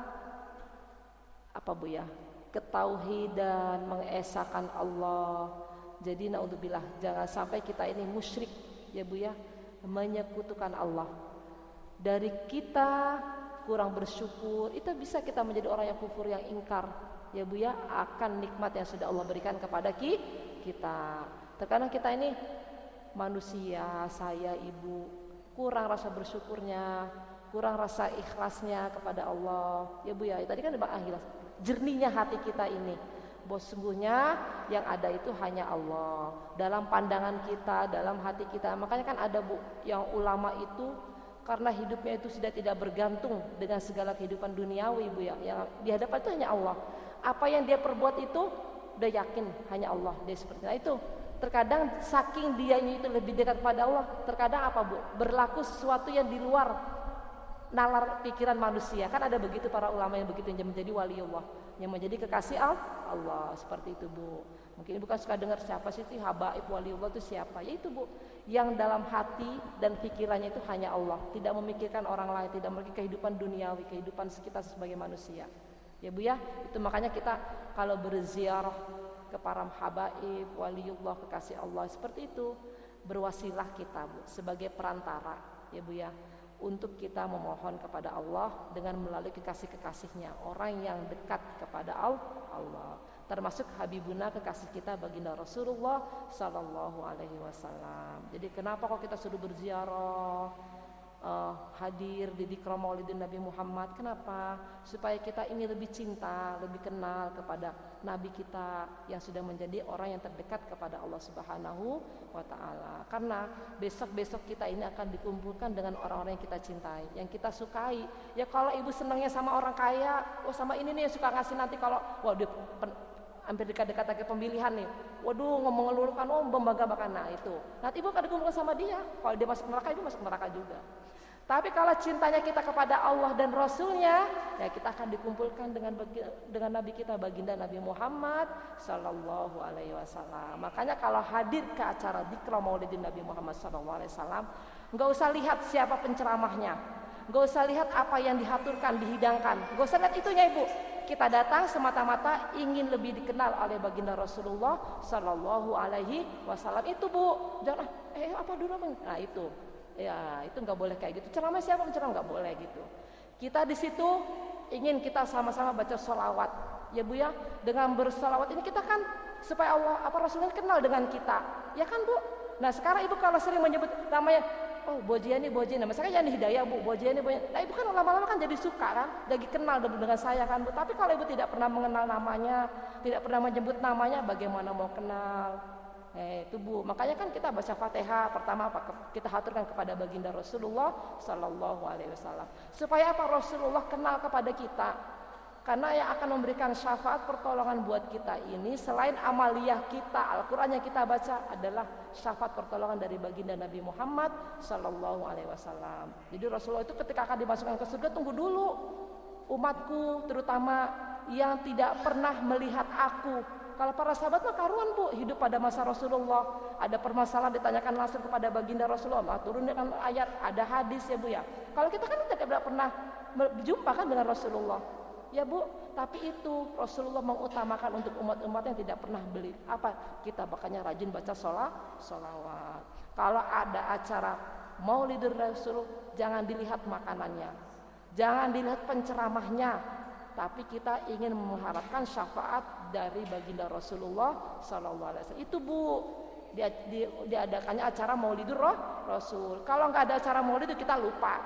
apa Bu ya? Ketauhidan, mengesakan Allah. Jadi naudzubillah, jangan sampai kita ini musyrik ya Bu ya, menyekutukan Allah. Dari kita kurang bersyukur, itu bisa kita menjadi orang yang kufur, yang ingkar ya Bu ya, akan nikmat yang sudah Allah berikan kepada kita. Terkadang kita ini manusia, saya, ibu, kurang rasa bersyukurnya, kurang rasa ikhlasnya kepada Allah ya Bu ya. Tadi kan Bang Ahil, jernihnya hati kita ini, bahwa sesungguhnya yang ada itu hanya Allah dalam pandangan kita, dalam hati kita. Makanya kan ada Bu yang ulama itu karena hidupnya itu sudah tidak bergantung dengan segala kehidupan duniawi Bu ya, yang di hadapan itu hanya Allah. Apa yang dia perbuat itu udah yakin hanya Allah, dia seperti itu. Nah itu terkadang saking dianya itu lebih dekat kepada Allah, terkadang apa Bu, berlaku sesuatu yang di luar nalar pikiran manusia. Kan ada begitu para ulama yang begitu, yang menjadi waliullah, yang menjadi kekasih Allah, seperti itu Bu. Mungkin Ibu kan suka dengar siapa sih itu habaib waliullah itu siapa? Ya itu Bu, yang dalam hati dan pikirannya itu hanya Allah, tidak memikirkan orang lain, tidak memiliki kehidupan duniawi, kehidupan kita sebagai manusia. Ya Bu ya, itu makanya kita kalau berziarah ke para habaib waliullah, kekasih Allah seperti itu, berwasilah kita Bu sebagai perantara ya Bu ya, untuk kita memohon kepada Allah dengan melalui kekasih-kekasihnya, orang yang dekat kepada Allah, termasuk Habibuna, kekasih kita baginda Rasulullah Sallallahu Alaihi Wasallam. Jadi kenapa kok kita suruh berziarah, hadir di Dzikra Maulidin Nabi Muhammad? Kenapa? Supaya kita ini lebih cinta, lebih kenal kepada Nabi kita yang sudah menjadi orang yang terdekat kepada Allah Subhanahu wa Ta'ala. Karena besok-besok kita ini akan dikumpulkan dengan orang-orang yang kita cintai, yang kita sukai. Ya kalau ibu senangnya sama orang kaya, sama ini nih yang suka ngasih, nanti kalau dia hampir dekat-dekat lagi pemilihan nih, waduh ngomong ngelurukan, membangga-banggakan, nah itu nanti ibu akan dikumpulkan sama dia. Kalau dia masuk neraka, ibu masuk neraka juga. Tapi kalau cintanya kita kepada Allah dan Rasulnya, ya kita akan dikumpulkan dengan Nabi kita, baginda Nabi Muhammad Sallallahu Alaihi Wasallam. Makanya kalau hadir ke acara Dzikra Maulidin Nabi Muhammad Sallallahu Alaihi Wasallam, nggak usah lihat siapa penceramahnya, nggak usah lihat apa yang dihaturkan, dihidangkan, nggak usah lihat itunya Ibu. Kita datang semata-mata ingin lebih dikenal oleh baginda Rasulullah Sallallahu Alaihi Wasallam. Itu Bu, jangan apa dulu Bang. Nah itu. Ya itu nggak boleh kayak gitu. Ceramah siapa menceramah, nggak boleh gitu. Kita di situ ingin kita sama-sama baca sholawat ya Bu ya. Dengan bersolawat ini kita kan supaya Allah Rasulnya kenal dengan kita ya kan Bu. Nah sekarang Ibu kalau sering menyebut namanya, Bojiani, misalkan Yani Hidayah Bu, Bojiani. Nah Ibu kan lama-lama kan jadi suka kan, jadi kenal dengan saya kan Bu. Tapi kalau Ibu tidak pernah mengenal namanya, tidak pernah menyebut namanya, bagaimana mau kenal? Itu Bu, makanya kan kita baca Fatihah pertama kita haturkan kepada baginda Rasulullah Sallallahu Alaihi Wasallam. Supaya apa? Rasulullah kenal kepada kita. Karena yang akan memberikan syafaat pertolongan buat kita ini selain amaliyah kita, Al-Quran yang kita baca, adalah syafaat pertolongan dari baginda Nabi Muhammad Sallallahu Alaihi Wasallam. Jadi Rasulullah itu ketika akan dimasukkan ke surga, tunggu dulu umatku terutama yang tidak pernah melihat aku. Kalau para sahabat mah karuan Bu, hidup pada masa Rasulullah, ada permasalahan ditanyakan langsung kepada baginda Rasulullah, turunkan ayat, ada hadis ya Bu ya. Kalau kita kan tidak pernah berjumpa kan dengan Rasulullah ya Bu, tapi itu Rasulullah mengutamakan untuk umat-umat yang tidak pernah beli kita makanya rajin baca sholawat. Kalau ada acara Maulidur Rasul, jangan dilihat makanannya, jangan dilihat penceramahnya, tapi kita ingin mengharapkan syafaat dari baginda Rasulullah Sallallahu Alaihi Wasallam. Itu Bu, diadakannya acara Maulidur Rasul. Kalau nggak ada acara Maulid itu kita lupa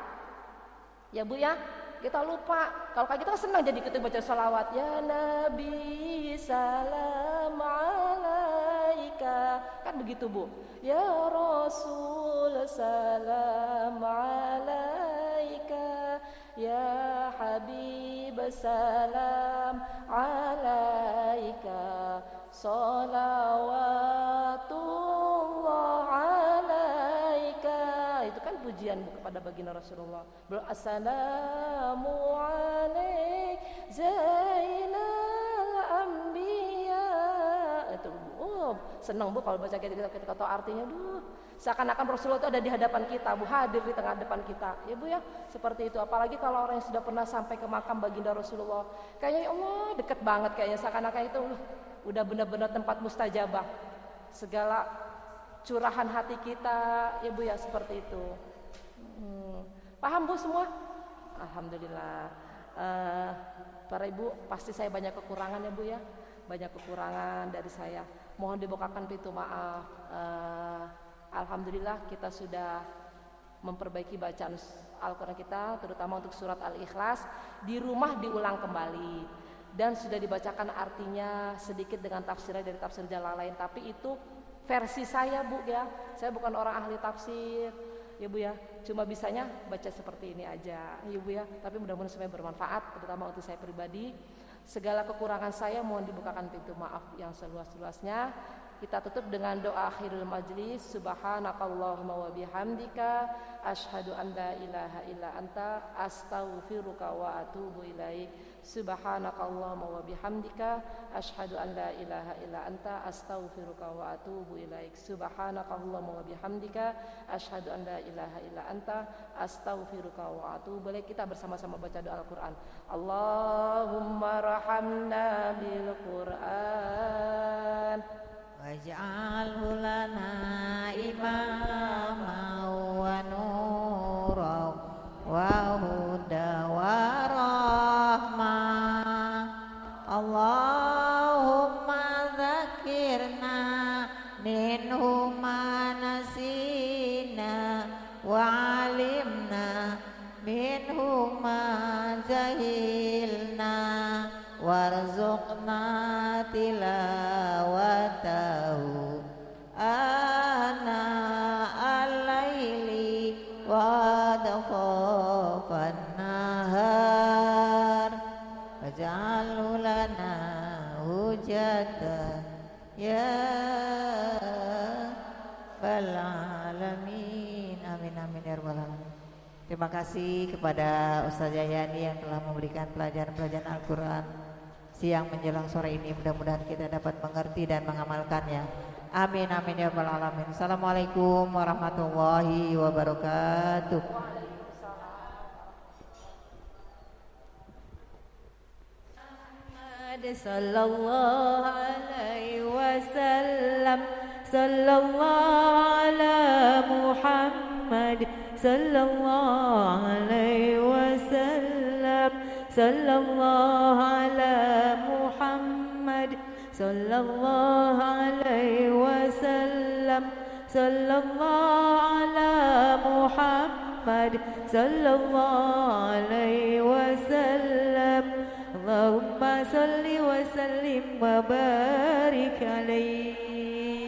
ya Bu ya, kita lupa. Kalau kayak kita senang jadi kita baca salawat, ya Nabi salam alaika, kan begitu Bu. Ya Rasul salam alaika, ya Habib salam alaika, salawatullah alaika. Itu kan kepada baginda Rasulullah. Assalamu alaik zainal anbiya. Itu senang Bu kalau baca kita tahu artinya. Seakan-akan Rasulullah itu ada di hadapan kita, Bu, hadir di tengah depan kita. Ya Bu ya, seperti itu. Apalagi kalau orang yang sudah pernah sampai ke makam baginda Rasulullah, kayaknya ya Allah dekat banget, kayaknya seakan-akan itu udah benar-benar tempat mustajabah. Segala curahan hati kita, ya Bu ya, seperti itu. Paham Bu semua? Alhamdulillah. Para Ibu, pasti saya banyak kekurangan ya Bu ya, banyak kekurangan dari saya. Mohon dibukakan pintu maaf. Alhamdulillah kita sudah memperbaiki bacaan Al-Quran kita, terutama untuk surat Al-Ikhlas. Di rumah diulang kembali dan sudah dibacakan artinya sedikit dengan tafsirnya dari tafsir Jalalain. Tapi itu versi saya Bu ya, saya bukan orang ahli tafsir ya Bu ya, cuma bisanya baca seperti ini aja ya Bu ya. Tapi mudah-mudahan semuanya bermanfaat, terutama untuk saya pribadi. Segala kekurangan saya mohon dibukakan pintu maaf yang seluas-luasnya. Kita tutup dengan doa akhirul majlis. Subhanakallahumma wa bihamdika asyhadu an la ilaha illa anta astaghfiruka wa atubu ilaik. Subhanakallahumma wa bihamdika asyhadu an la ilaha illa anta astaghfiruka wa atubu ilaik. Subhanakallahumma wa bihamdika asyhadu an la ilaha illa anta astaghfiruka wa atubu ilaik. Kita bersama-sama baca doa Al-Qur'an. Allahumma rahamna bil Qur'an waj'alhu lana imaman wa nuran wa huda wa rahmah. Allahumma dzakirna minhu ma nasina wa alimna minhu ma jahilna warzuqna tilawatahu ana al-laili wa adkhafan nahar waj'alhu lana hujatan ya rabbal alamin. Amin amin ya rabbal alamin. Terima kasih kepada Ustazah Yani yang telah memberikan pelajaran-pelajaran Al-Quran siang menjelang sore ini. Mudah-mudahan kita dapat mengerti dan mengamalkannya. Amin amin ya rabbal alamin. Assalamualaikum warahmatullahi wabarakatuh. Sallallahu alaihi wasallam. Sallallahu ala Muhammad. Sallallahu alaihi wasallam. Sallallahu ala Muhammad. Sallallahu alaihi wasallam. Sallallahu ala Muhammad. Sallallahu alaihi wasallam. Allahumma salli wa sallim wa barik alaihi.